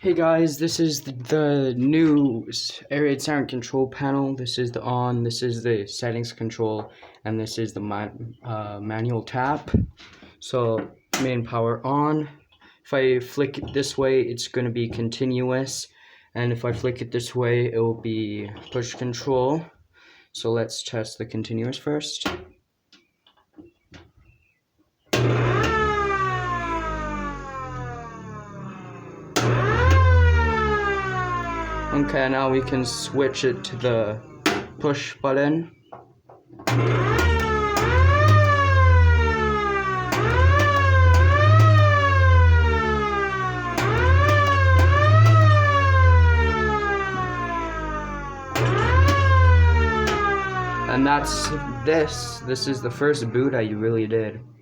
Hey guys, this is the new area siren control panel. This is the on, this is the settings control, and this is the manual tap. So main power on. If I flick it this way, it's going to be continuous, and if I flick it this way, it will be push control. So let's test the continuous first. Okay, now we can switch it to the push button. And that's this. This is the first boot I really did.